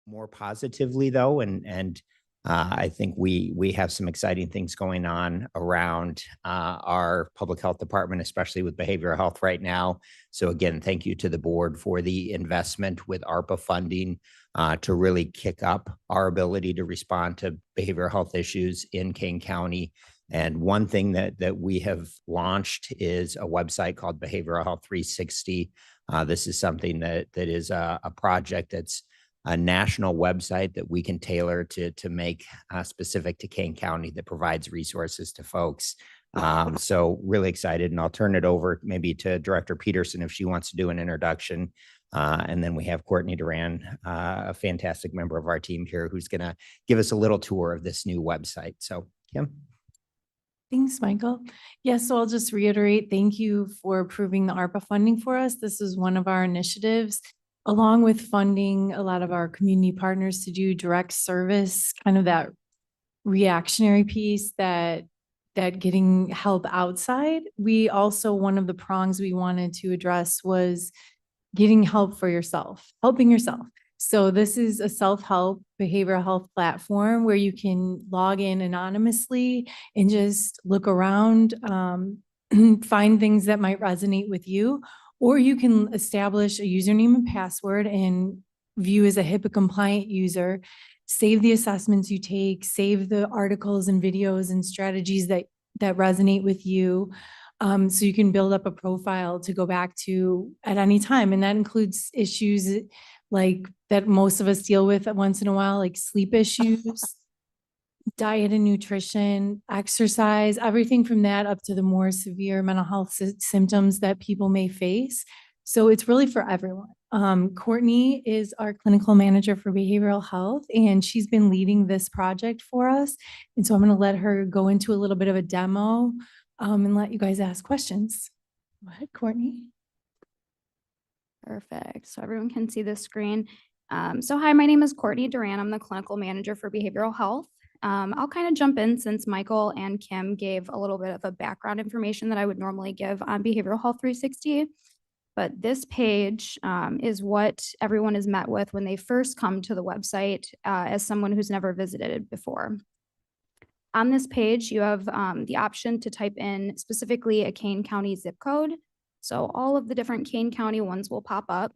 more positively though, and I think we have some exciting things going on around our public health department, especially with behavioral health right now. So again, thank you to the board for the investment with ARPA funding to really kick up our ability to respond to behavioral health issues in Kane County. And one thing that we have launched is a website called Behavioral Health 360. This is something that is a project that's a national website that we can tailor to make specific to Kane County that provides resources to folks. So really excited, and I'll turn it over maybe to Director Peterson if she wants to do an introduction. And then we have Courtney Duran, a fantastic member of our team here, who's going to give us a little tour of this new website. So, Kim. Thanks, Michael. Yes, so I'll just reiterate, thank you for approving the ARPA funding for us. This is one of our initiatives, along with funding a lot of our community partners to do direct service, kind of that reactionary piece that getting help outside. We also, one of the prongs we wanted to address was getting help for yourself, helping yourself. So this is a self-help behavioral health platform where you can log in anonymously and just look around, find things that might resonate with you, or you can establish a username and password and view as a HIPAA compliant user, save the assessments you take, save the articles and videos and strategies that resonate with you. So you can build up a profile to go back to at any time. And that includes issues like that most of us deal with once in a while, like sleep issues, diet and nutrition, exercise, everything from that up to the more severe mental health symptoms that people may face. So it's really for everyone. Courtney is our clinical manager for behavioral health, and she's been leading this project for us. And so I'm going to let her go into a little bit of a demo and let you guys ask questions. Go ahead, Courtney. Perfect. So everyone can see the screen. So hi, my name is Courtney Duran. I'm the clinical manager for behavioral health. I'll kind of jump in since Michael and Kim gave a little bit of a background information that I would normally give on Behavioral Health 360. But this page is what everyone is met with when they first come to the website as someone who's never visited it before. On this page, you have the option to type in specifically a Kane County zip code. So all of the different Kane County ones will pop up.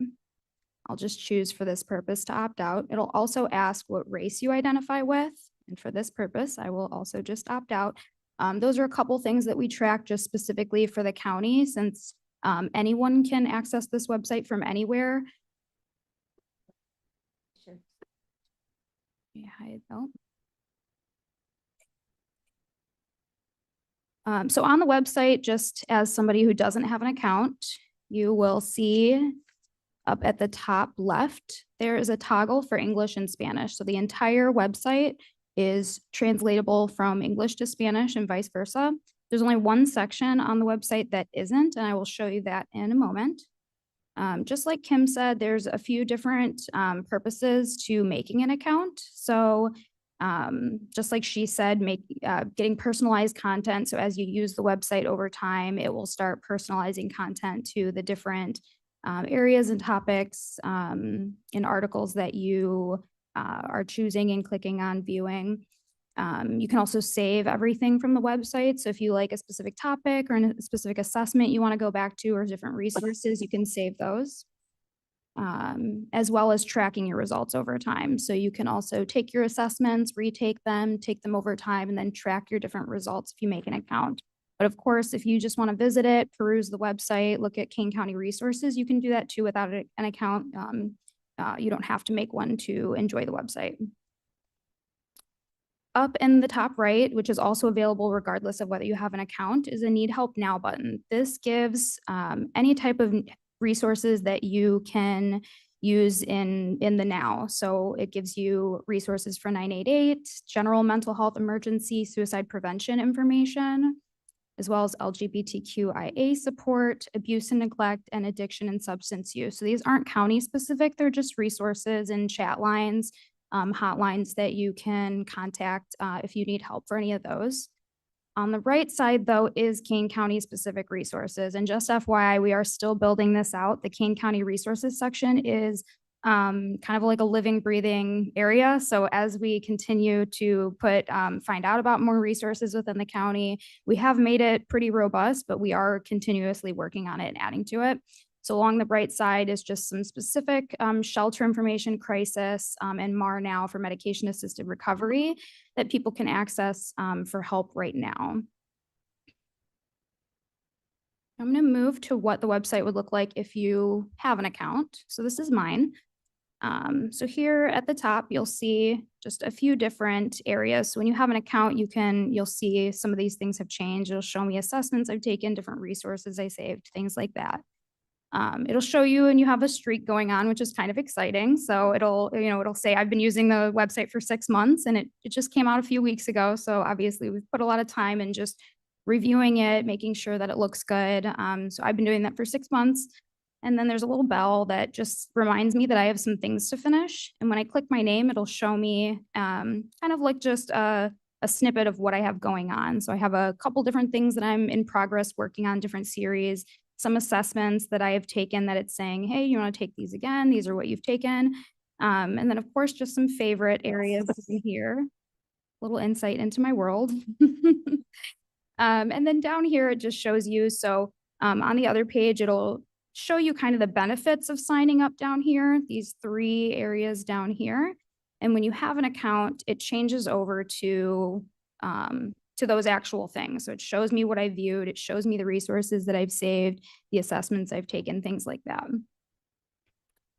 I'll just choose for this purpose to opt out. It'll also ask what race you identify with. And for this purpose, I will also just opt out. Those are a couple things that we track just specifically for the county, since anyone can access this website from anywhere. Sure. Yeah, hide out. So on the website, just as somebody who doesn't have an account, you will see up at the top left, there is a toggle for English and Spanish. So the entire website is translatable from English to Spanish and vice versa. There's only one section on the website that isn't, and I will show you that in a moment. Just like Kim said, there's a few different purposes to making an account. So just like she said, getting personalized content. So as you use the website over time, it will start personalizing content to the different areas and topics and articles that you are choosing and clicking on viewing. You can also save everything from the website. So if you like a specific topic or a specific assessment you want to go back to, or different resources, you can save those. As well as tracking your results over time. So you can also take your assessments, retake them, take them over time, and then track your different results if you make an account. But of course, if you just want to visit it, peruse the website, look at Kane County resources, you can do that too without an account. You don't have to make one to enjoy the website. Up in the top right, which is also available regardless of whether you have an account, is a Need Help Now button. This gives any type of resources that you can use in the now. So it gives you resources for 988, general mental health emergency, suicide prevention information, as well as LGBTQIA support, abuse and neglect, and addiction and substance use. So these aren't county specific, they're just resources and chat lines, hotlines that you can contact if you need help for any of those. On the right side, though, is Kane County specific resources. And just FYI, we are still building this out. The Kane County resources section is kind of like a living, breathing area. So as we continue to find out about more resources within the county, we have made it pretty robust, but we are continuously working on it and adding to it. So along the right side is just some specific shelter information, crisis, and MAR now for medication assisted recovery that people can access for help right now. I'm going to move to what the website would look like if you have an account. So this is mine. So here at the top, you'll see just a few different areas. So when you have an account, you'll see some of these things have changed. It'll show me assessments I've taken, different resources I saved, things like that. It'll show you, and you have a streak going on, which is kind of exciting. So it'll say I've been using the website for 6 months, and it just came out a few weeks ago. So obviously we've put a lot of time in just reviewing it, making sure that it looks good. So I've been doing that for 6 months. And then there's a little bell that just reminds me that I have some things to finish. And when I click my name, it'll show me kind of like just a snippet of what I have going on. So I have a couple different things that I'm in progress working on, different series, some assessments that I have taken that it's saying, hey, you want to take these again? These are what you've taken. And then of course, just some favorite areas in here, a little insight into my world. And then down here, it just shows you. So on the other page, it'll show you kind of the benefits of signing up down here, these 3 areas down here. And when you have an account, it changes over to those actual things. So it shows me what I viewed. It shows me the resources that I've saved, the assessments I've taken, things like that.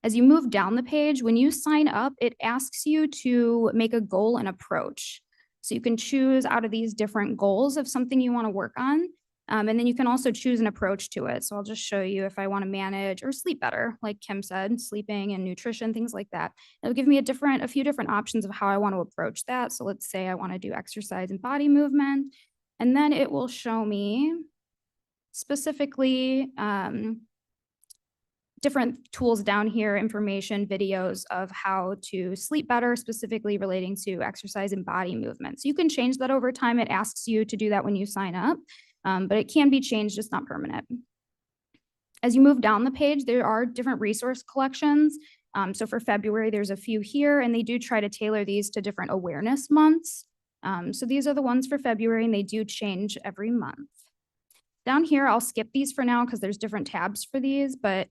As you move down the page, when you sign up, it asks you to make a goal and approach. So you can choose out of these different goals of something you want to work on. And then you can also choose an approach to it. So I'll just show you if I want to manage or sleep better, like Kim said, sleeping and nutrition, things like that. It'll give me a few different options of how I want to approach that. So let's say I want to do exercise and body movement, and then it will show me specifically different tools down here, information, videos of how to sleep better, specifically relating to exercise and body movement. So you can change that over time. It asks you to do that when you sign up. But it can be changed, just not permanent. As you move down the page, there are different resource collections. So for February, there's a few here, and they do try to tailor these to different awareness months. So these are the ones for February, and they do change every month. Down here, I'll skip these for now because there's different tabs for these, but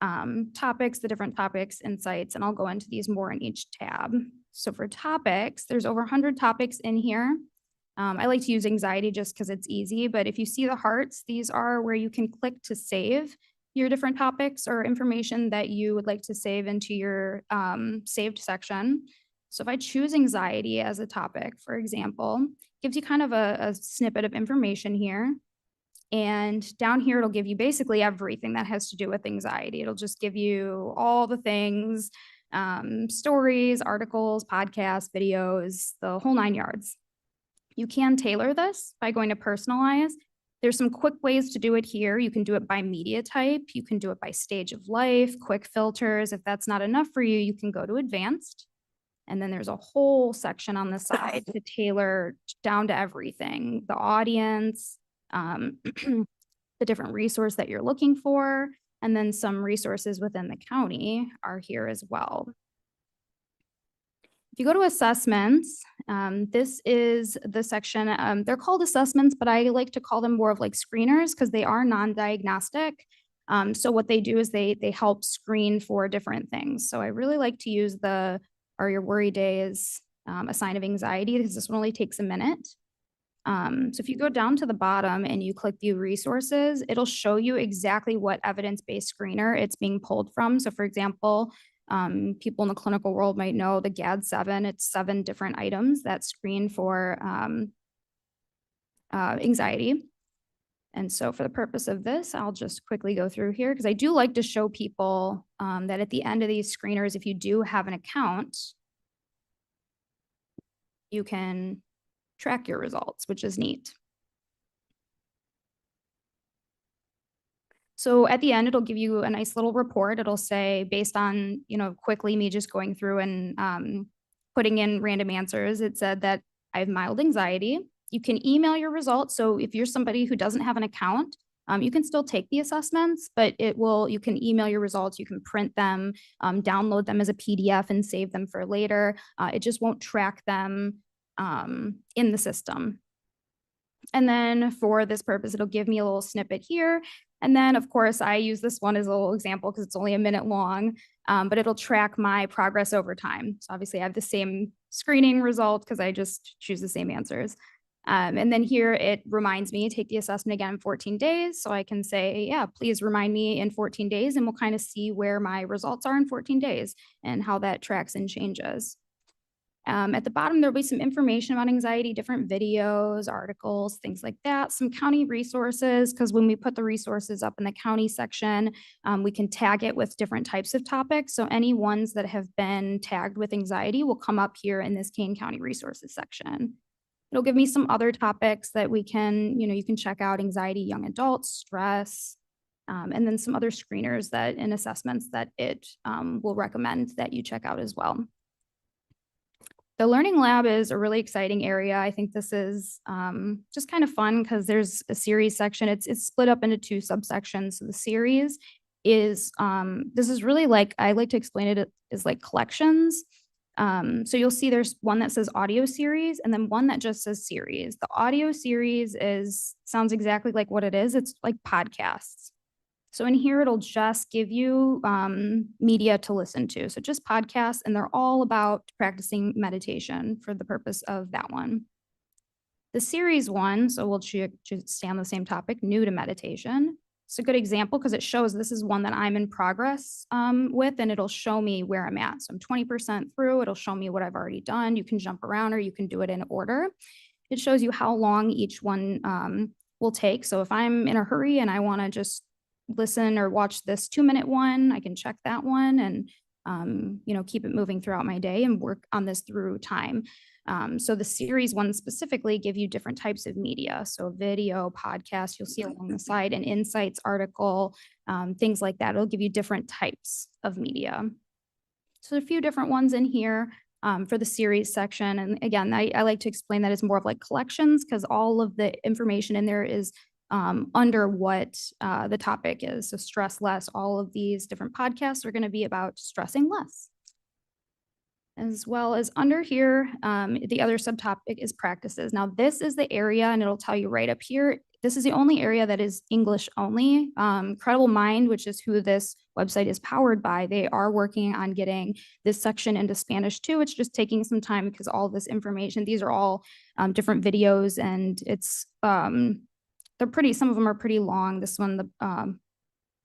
the different topics, insights, and I'll go into these more in each tab. So for topics, there's over 100 topics in here. I like to use anxiety just because it's easy, but if you see the hearts, these are where you can click to save your different topics or information that you would like to save into your saved section. So if I choose anxiety as a topic, for example, gives you kind of a snippet of information here. And down here, it'll give you basically everything that has to do with anxiety. It'll just give you all the things, stories, articles, podcasts, videos, the whole 9 yards. You can tailor this by going to personalize. There's some quick ways to do it here. You can do it by media type. You can do it by stage of life, quick filters. If that's not enough for you, you can go to advanced. And then there's a whole section on the side to tailor down to everything, the audience, the different resource that you're looking for, and then some resources within the county are here as well. If you go to assessments, this is the section, they're called assessments, but I like to call them more of like screeners because they are non-diagnostic. So what they do is they help screen for different things. So I really like to use are your worry days a sign of anxiety, because this one only takes a minute. So if you go down to the bottom and you click view resources, it'll show you exactly what evidence-based screener it's being pulled from. So for example, people in the clinical world might know the GAD-7, it's 7 different items that screen for anxiety. And so for the purpose of this, I'll just quickly go through here because I do like to show people that at the end of these screeners, if you do have an account, you can track your results, which is neat. So at the end, it'll give you a nice little report. It'll say, based on, quickly me just going through and putting in random answers, it said that I have mild anxiety. You can email your results. So if you're somebody who doesn't have an account, You can still take the assessments, but you can email your results, you can print them, download them as a PDF and save them for later. It just won't track them in the system. And then for this purpose, it'll give me a little snippet here. And then, of course, I use this one as a little example because it's only a minute long, but it'll track my progress over time. So obviously I have the same screening result because I just choose the same answers. And then here it reminds me to take the assessment again in 14 days. So I can say, yeah, please remind me in 14 days, and we'll kind of see where my results are in 14 days and how that tracks and changes. At the bottom, there'll be some information about anxiety, different videos, articles, things like that, some county resources, because when we put the resources up in the county section, we can tag it with different types of topics. So any ones that have been tagged with anxiety will come up here in this Kane County resources section. It'll give me some other topics that we can, you can check out: anxiety, young adults, stress, and then some other screeners and assessments that it will recommend that you check out as well. The Learning Lab is a really exciting area. I think this is just kind of fun because there's a series section. It's split up into 2 subsections. So the series is, this is really I like to explain it as like collections. So you'll see there's one that says audio series and then one that just says series. The audio series sounds exactly like what it is. It's like podcasts. So in here, it'll just give you media to listen to. So just podcasts, and they're all about practicing meditation for the purpose of that one. The series one, so we'll stay on the same topic, new to meditation. It's a good example because it shows this is one that I'm in progress with, and it'll show me where I'm at. So I'm 20% through. It'll show me what I've already done. You can jump around or you can do it in order. It shows you how long each one will take. So if I'm in a hurry and I want to just listen or watch this 2-minute one, I can check that one and keep it moving throughout my day and work on this through time. So the series ones specifically give you different types of media. So video, podcast, you'll see along the side, an insights article, things like that. It'll give you different types of media. So a few different ones in here for the series section. And again, I like to explain that as more of like collections because all of the information in there is under what the topic is. So stress less, all of these different podcasts are going to be about stressing less. As well as under here, the other subtopic is practices. Now this is the area, and it'll tell you right up here, this is the only area that is English only. Credible Mind, which is who this website is powered by, they are working on getting this section into Spanish too. It's just taking some time because all this information, these are all different videos, and it's some of them are pretty long. This one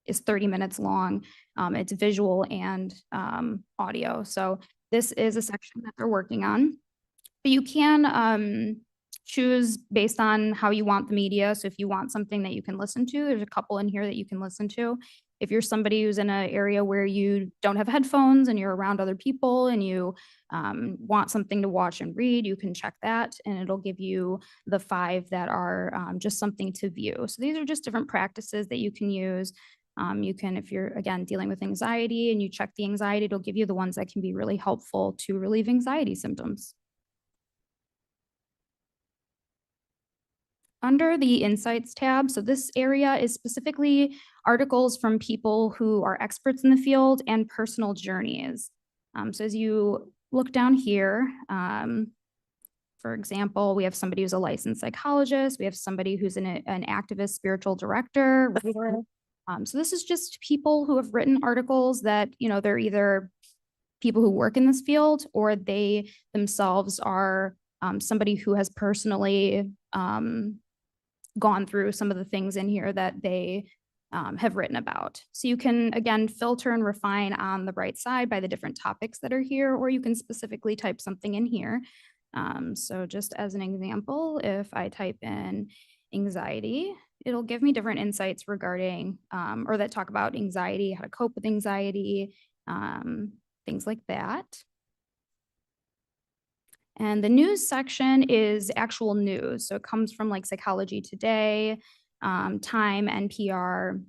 is 30 minutes long. It's visual and audio. So this is a section that they're working on. But you can choose based on how you want the media. So if you want something that you can listen to, there's a couple in here that you can listen to. If you're somebody who's in an area where you don't have headphones and you're around other people and you want something to watch and read, you can check that and it'll give you the 5 that are just something to view. So these are just different practices that you can use. You can, if you're, again, dealing with anxiety and you check the anxiety, it'll give you the ones that can be really helpful to relieve anxiety symptoms. Under the Insights tab, so this area is specifically articles from people who are experts in the field and personal journeys. So as you look down here, for example, we have somebody who's a licensed psychologist. We have somebody who's an activist spiritual director. So this is just people who have written articles that, they're either people who work in this field or they themselves are somebody who has personally gone through some of the things in here that they have written about. So you can, again, filter and refine on the right side by the different topics that are here, or you can specifically type something in here. So just as an example, if I type in anxiety, it'll give me different insights regarding, or that talk about anxiety, how to cope with anxiety, things like that. And the news section is actual news. So it comes from like Psychology Today, Time, NPR,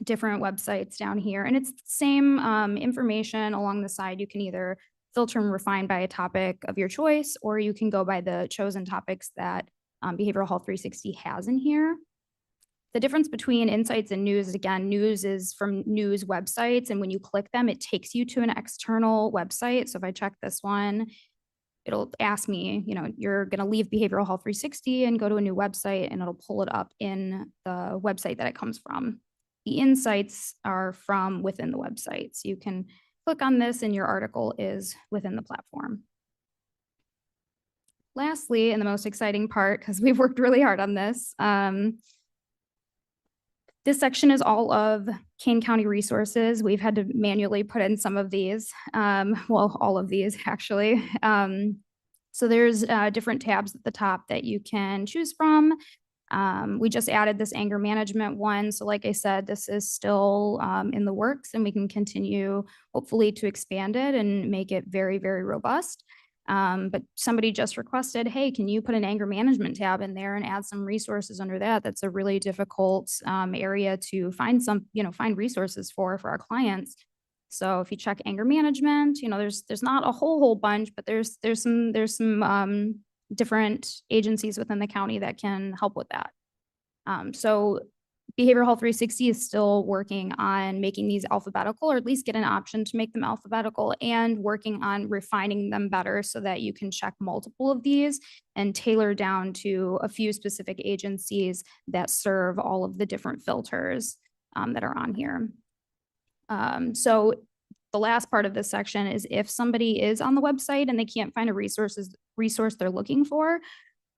different websites down here. And it's the same information along the side. You can either filter and refine by a topic of your choice, or you can go by the chosen topics that Behavioral Health 360 has in here. The difference between insights and news is, again, news is from news websites. And when you click them, it takes you to an external website. So if I check this one, it'll ask me, you're going to leave Behavioral Health 360 and go to a new website, and it'll pull it up in the website that it comes from. The insights are from within the website. So you can click on this and your article is within the platform. Lastly, and the most exciting part, because we've worked really hard on this, this section is all of Kane County resources. We've had to manually put in some of these, well, all of these actually. So there's different tabs at the top that you can choose from. We just added this anger management one. So like I said, this is still in the works, and we can continue hopefully to expand it and make it very, very robust. But somebody just requested, hey, can you put an anger management tab in there and add some resources under that? That's a really difficult area to find find resources for our clients. So if you check anger management, there's not a whole bunch, but there's some different agencies within the county that can help with that. So Behavioral Health 360 is still working on making these alphabetical, or at least get an option to make them alphabetical, and working on refining them better so that you can check multiple of these and tailor down to a few specific agencies that serve all of the different filters that are on here. So the last part of this section is if somebody is on the website and they can't find a resource they're looking for,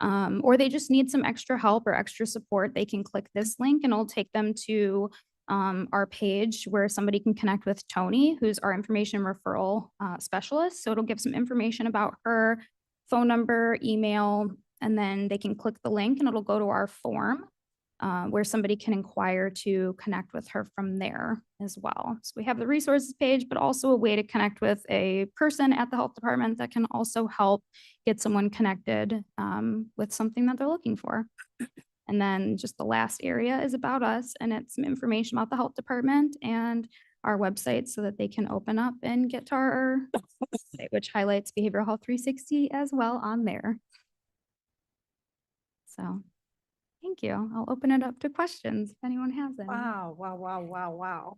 or they just need some extra help or extra support, they can click this link and it'll take them to our page where somebody can connect with Tony, who's our information referral specialist. So it'll give some information about her, phone number, email, and then they can click the link and it'll go to our form where somebody can inquire to connect with her from there as well. So we have the resources page, but also a way to connect with a person at the health department that can also help get someone connected with something that they're looking for. And then just the last area is about us, and it's some information about the health department and our website so that they can open up and get to our website, which highlights Behavioral Health 360 as well on there. So thank you. I'll open it up to questions if anyone has any. Wow, wow, wow, wow, wow.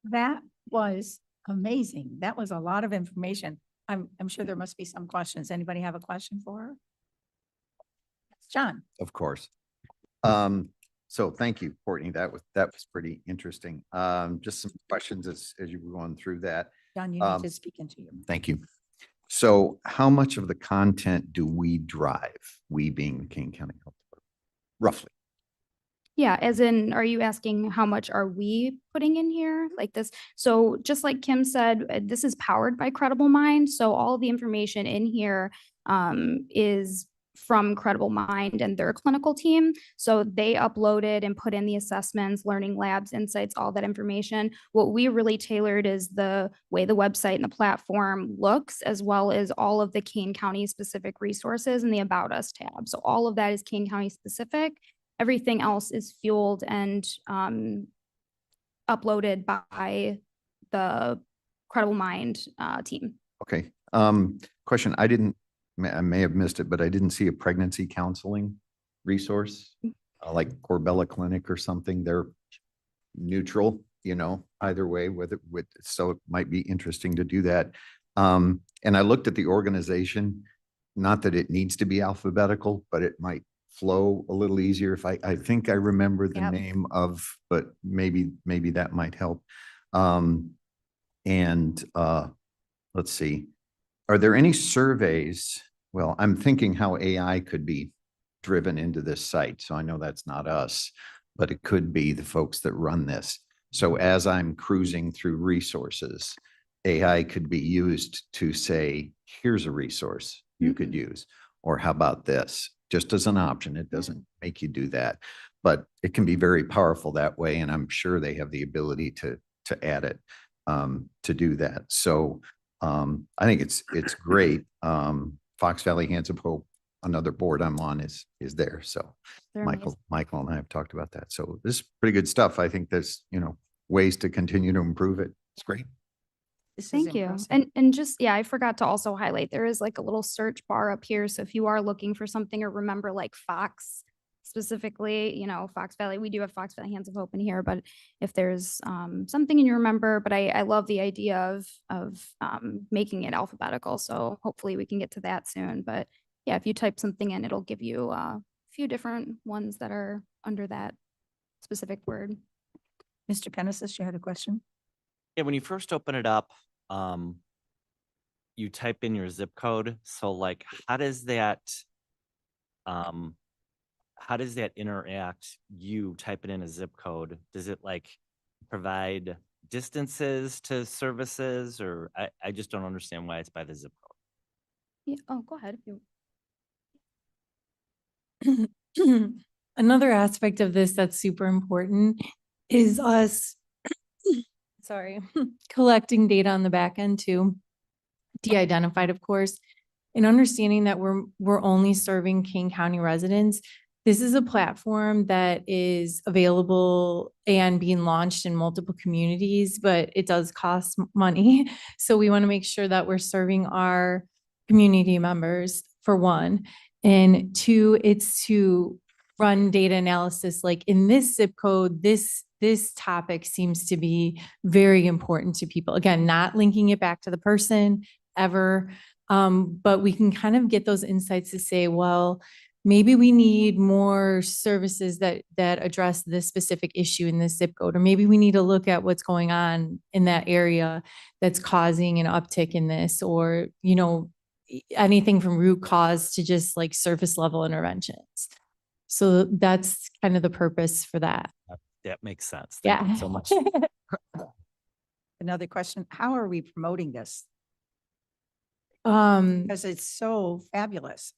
That was amazing. That was a lot of information. I'm sure there must be some questions. Anybody have a question for her? John. Of course. So thank you, Courtney. That was pretty interesting. Just some questions as you were going through that. John, you need to speak into you. Thank you. So how much of the content do we drive, we being the Kane County Health Department, roughly? Yeah, as in, are you asking how much are we putting in here like this? So just like Kim said, this is powered by Credible Mind. So all the information in here is from Credible Mind and their clinical team. So they uploaded and put in the assessments, learning labs, insights, all that information. What we really tailored is the way the website and the platform looks, as well as all of the Kane County specific resources and the About Us tab. So all of that is Kane County specific. Everything else is fueled and uploaded by the Credible Mind team. Okay. Question. I may have missed it, but I didn't see a pregnancy counseling resource like Corbella Clinic or something. They're neutral, either way, so it might be interesting to do that. And I looked at the organization, not that it needs to be alphabetical, but it might flow a little easier if I think I remember the name of, but maybe that might help. Let's see. Are there any surveys? Well, I'm thinking how AI could be driven into this site. So I know that's not us, but it could be the folks that run this. So as I'm cruising through resources, AI could be used to say, here's a resource you could use, or how about this? Just as an option. It doesn't make you do that, but it can be very powerful that way. And I'm sure they have the ability to add it to do that. So I think it's great. Fox Valley Hands of Hope, another board I'm on, is there. So Michael and I have talked about that. So this is pretty good stuff. I think there's ways to continue to improve it. It's great. Thank you. And just, I forgot to also highlight, there is like a little search bar up here. So if you are looking for something, or remember like Fox specifically, you know, Fox Valley, we do have Fox Valley Hands of Hope in here, but if there's something you remember, but I love the idea of making it alphabetical. So hopefully we can get to that soon. But yeah, if you type something in, it'll give you a few different ones that are under that specific word. Mr. Pennis, you had a question? Yeah, when you first open it up, you type in your zip code. So like, how does that interact? You typing in a zip code, does it like provide distances to services, or I just don't understand why it's by the zip code. Yeah. Oh, go ahead. If you Another aspect of this that's super important is us, sorry, collecting data on the back end too, de-identified, of course, and understanding that we're only serving Kane County residents. This is a platform that is available and being launched in multiple communities, but it does cost money. So we want to make sure that we're serving our community members, for one. And two, it's to run data analysis. Like in this zip code, this topic seems to be very important to people. Again, not linking it back to the person ever, but we can kind of get those insights to say, well, maybe we need more services that address this specific issue in this zip code, or maybe we need to look at what's going on in that area that's causing an uptick in this, or, you know, anything from root cause to just like surface level interventions. So that's kind of the purpose for that. That makes sense. Thank you so much. Another question, how are we promoting this? Um, Because it's so fabulous.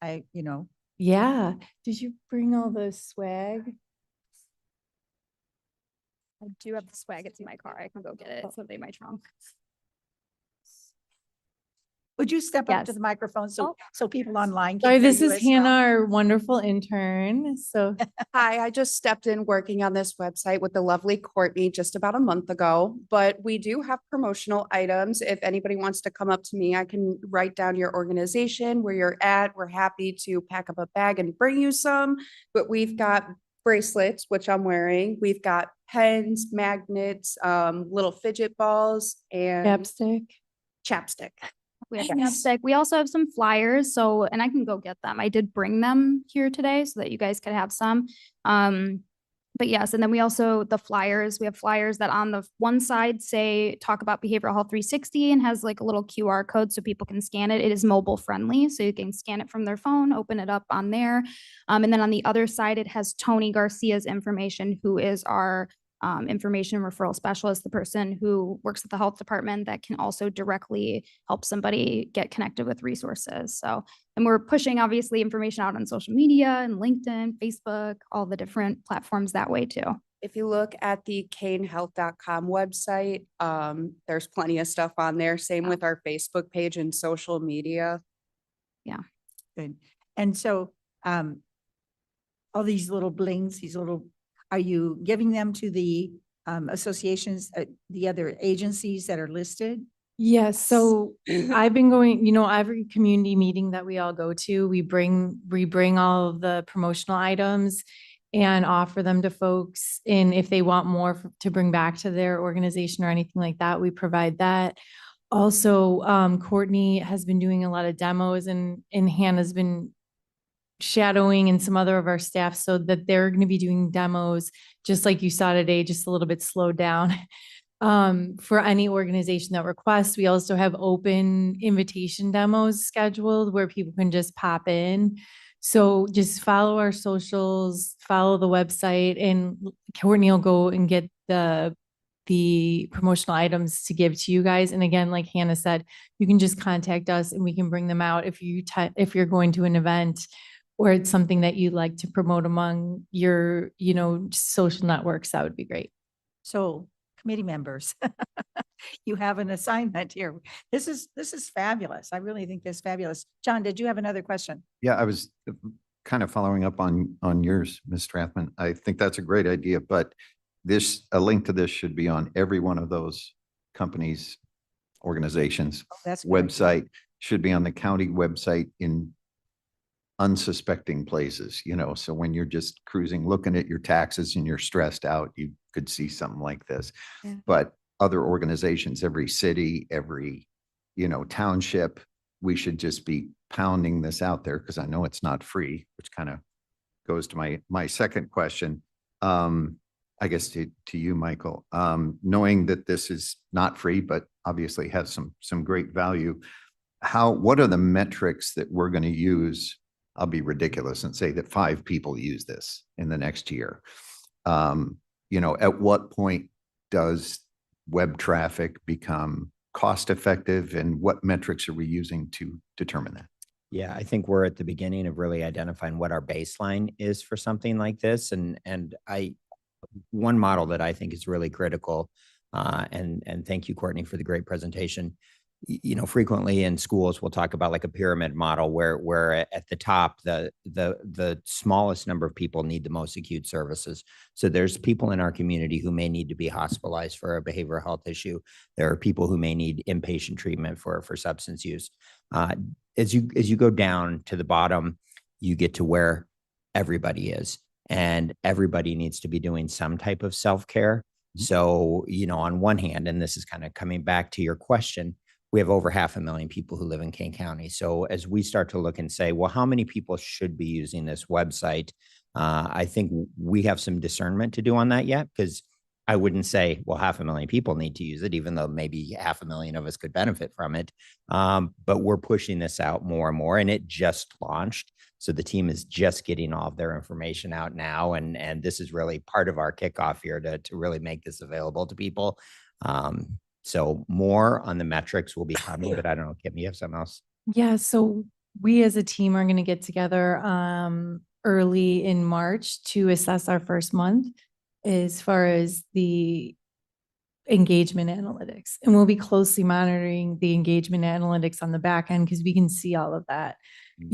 yeah. Did you bring all the swag? I do have the swag. It's in my car. I can go get it. It's in my trunk. Would you step up to Yes. the microphone so Oh. so people online can Sorry, hear this you is as well? Hannah, our wonderful intern. So Hi, I just stepped in working on this website with the lovely Courtney just about a month ago, but we do have promotional items. If anybody wants to come up to me, I can write down your organization, where you're at. We're happy to pack up a bag and bring you some, but we've got bracelets, which I'm wearing. We've got pens, magnets, little fidget balls, and chapstick. chapstick. We have Yes. chapstick. We also have some flyers. So, and I can go get them. I did bring them here today so that you guys could have some. But yes, and then we also, the flyers, we have flyers that on the one side say, talk about behavioral health 360, and has like a little QR code so people can scan it. It is mobile friendly, so you can scan it from their phone, open it up on there. And then on the other side, it has Tony Garcia's information, who is our information referral specialist, the person who works at the health department that can also directly help somebody get connected with resources. So, and we're pushing obviously information out on social media and LinkedIn, Facebook, all the different platforms that way too. If you look at the kanehealth.com website, there's plenty of stuff on there. Same with our Facebook page and social media. Good. And so, all these little blings, are you giving them to the associations, the other agencies that are listed? Yes, so I've been going, you know, every community meeting that we all go to, we bring all of the promotional items and offer them to folks. And if they want more to bring back to their organization or anything like that, we provide that. Also, Courtney has been doing a lot of demos, and Hannah's been shadowing and some other of our staff, so that they're going to be doing demos, just like you saw today, just a little bit slowed down. For any organization that requests. We also have open invitation demos scheduled where people can just pop in. So just follow our socials, follow the website, and Courtney will go and get the promotional items to give to you guys. And again, like Hannah said, you can just contact us and we can bring them out if you're going to an event or it's something that you'd like to promote among your, you know, social networks. That would be great. So committee members, you have an assignment here. This is fabulous. I really think this is fabulous. John, did you have another question? Yeah, I was kind of following up on yours, Ms. Strathman. I think that's a great idea, but a link to this should be on every one of those companies, organizations, That's a good idea. website, should be on the county website in unsuspecting places, so when you're just cruising, looking at your taxes and you're stressed out, you could see something like this. Yeah. But other organizations, every city, every, township, we should just be pounding this out there because I know it's not free, which kind of goes to my second question. I guess to you, Michael, knowing that this is not free, but obviously has some great value. What are the metrics that we're going to use? I'll be ridiculous and say that 5 people use this in the next year. At what point does web traffic become cost effective, and what metrics are we using to determine that? Yeah, I think we're at the beginning of really identifying what our baseline is for something like this. And one model that I think is really critical, and thank you, Courtney, for the great presentation. Frequently in schools, we'll talk about like a pyramid model where at the top, the smallest number of people need the most acute services. So there's people in our community who may need to be hospitalized for a behavioral health issue. There are people who may need inpatient treatment for substance use. As you go down to the bottom, you get to where everybody is, and everybody needs to be doing some type of self-care. So, on one hand, and this is kind of coming back to your question, we have over 500,000 people who live in Kane County. So as we start to look and say, well, how many people should be using this website? I think we have some discernment to do on that yet, because I wouldn't say, well, 500,000 people need to use it, even though maybe 500,000 of us could benefit from it. But we're pushing this out more and more, and it just launched. So the team is just getting all of their information out now. And this is really part of our kickoff here to really make this available to people. So more on the metrics will be coming, but I don't know, Kim, you have something else? Yeah, so we as a team are going to get together early in March to assess our first month as far as the engagement analytics. And we'll be closely monitoring the engagement analytics on the back end because we can see all of that.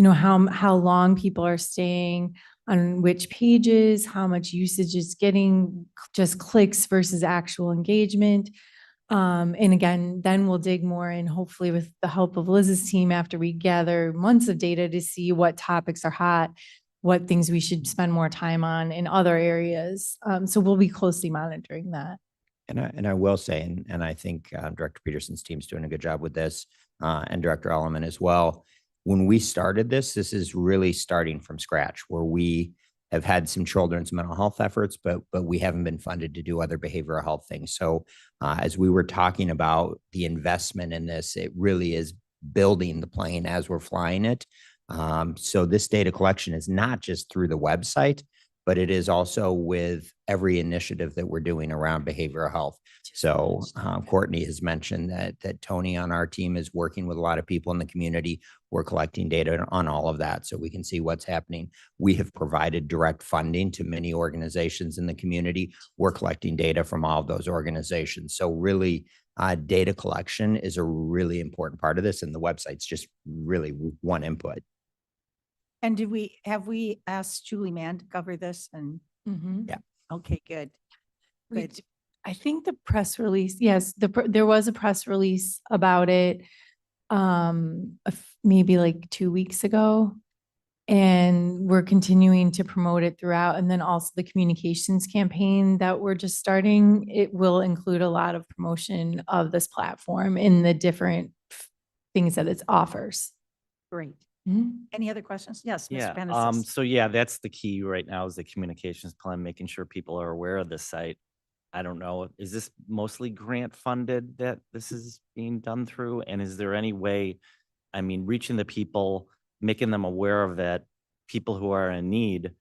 How long people are staying on which pages, how much usage is getting, just clicks versus actual engagement. And again, then we'll dig more in, hopefully with the help of Liz's team, after we gather months of data to see what topics are hot, what things we should spend more time on in other areas. So we'll be closely monitoring that. And I will say, and I think Director Peterson's team's doing a good job with this, and Director Elliman as well. When we started this is really starting from scratch, where we have had some children's mental health efforts, but we haven't been funded to do other behavioral health things. So as we were talking about the investment in this, it really is building the plane as we're flying it. So this data collection is not just through the website, but it is also with every initiative that we're doing around behavioral health. So Courtney has mentioned that Tony on our team is working with a lot of people in the community. We're collecting data on all of that so we can see what's happening. We have provided direct funding to many organizations in the community. We're collecting data from all of those organizations. So really, data collection is a really important part of this, and the website's just really one input. And have we asked Julie Mann to cover this? And Yeah. Okay, good. Good. I think the press release, yes, there was a press release about it maybe like 2 weeks ago. And we're continuing to promote it throughout. And then also the communications campaign that we're just starting, it will include a lot of promotion of this platform in the different things that it offers. Great. Mhm. Any other questions? Yes, Mr. Yeah, Panas. so yeah, that's the key right now is the communications plan, making sure people are aware of the site. I don't know, is this mostly grant funded that this is being done through? And is there any way, reaching the people, making them aware of that, people who are in need,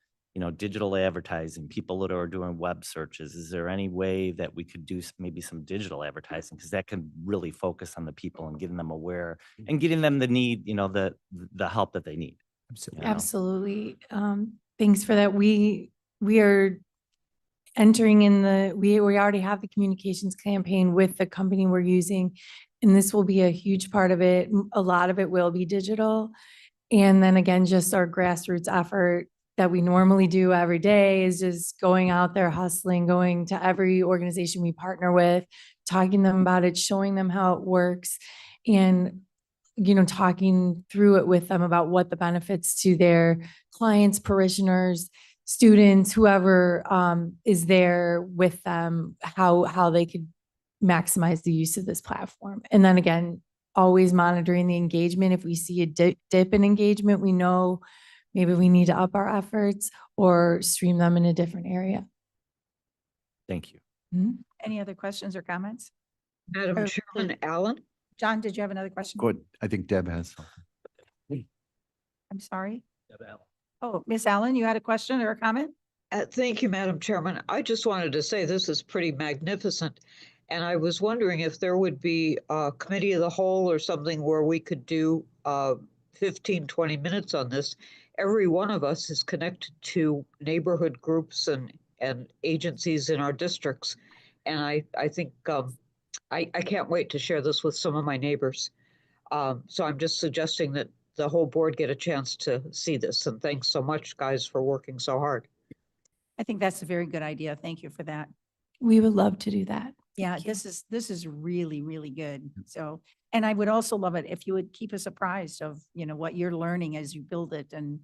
digital advertising, people that are doing web searches, is there any way that we could do maybe some digital advertising? Because that can really focus on the people and getting them aware and getting them the need, the help that they need. Absolutely. Absolutely. Thanks for that. We are entering in we already have the communications campaign with the company we're using, and this will be a huge part of it. A lot of it will be digital. And then again, just our grassroots effort that we normally do every day is just going out there, hustling, going to every organization we partner with, talking to them about it, showing them how it works. And talking through it with them about what the benefits to their clients, parishioners, students, whoever is there with them, how they could maximize the use of this platform. And then again, always monitoring the engagement. If we see a dip in engagement, we know maybe we need to up our efforts or stream them in a different area. Thank you. Any other questions or comments? Madam Or- Chairman Allen? John, did you have another question? Good. I think Deb has something. I'm sorry. Oh, Miss Allen, you had a question or a comment? Thank you, Madam Chairman. I just wanted to say this is pretty magnificent. And I was wondering if there would be a committee of the whole or something where we could do 15, 20 minutes on this. Every one of us is connected to neighborhood groups and agencies in our districts. And I think I can't wait to share this with some of my neighbors. So I'm just suggesting that the whole board get a chance to see this. And thanks so much, guys, for working so hard. I think that's a very good idea. Thank you for that. We would love to do that. Yeah, Thank you. this is really, really good. So, and I would also love it if you would keep us apprised of, what you're learning as you build it and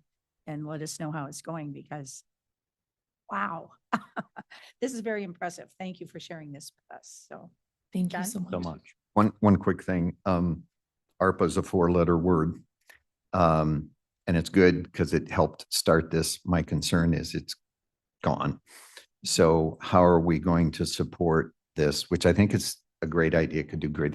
let us know how it's going because wow, this is very impressive. Thank you for sharing this with us. So, Thank John? you so much. So much. One quick thing. ARPA is a 4-letter word. And it's good because it helped start this. My concern is it's gone. So how are we going to support this, which I think is a great idea, could do great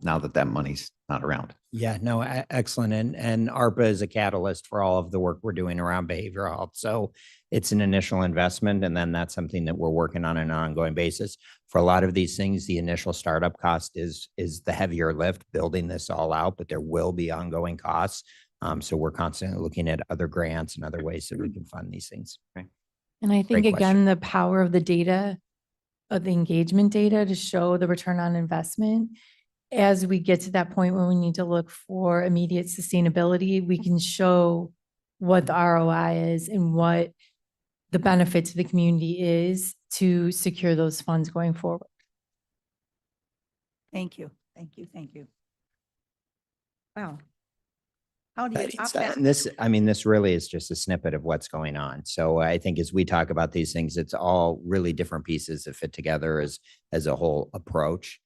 now that money's not around. Yeah, no, excellent. And ARPA is a catalyst for all of the work we're doing around behavioral health. So it's an initial investment, and then that's something that we're working on an ongoing basis. For a lot of these things, the initial startup cost is the heavier lift, building this all out, but there will be ongoing costs. So we're constantly looking at other grants and other ways that we can fund these things. And I think, Great question. again, the power of the data, of the engagement data to show the return on investment. As we get to that point where we need to look for immediate sustainability, we can show what the ROI is and what the benefit to the community is to secure those funds going forward. thank you. Thank you. Thank you. Wow. How do you top that? And this really is just a snippet of what's going on. So I think as we talk about these things, it's all really different pieces that fit together as a whole approach.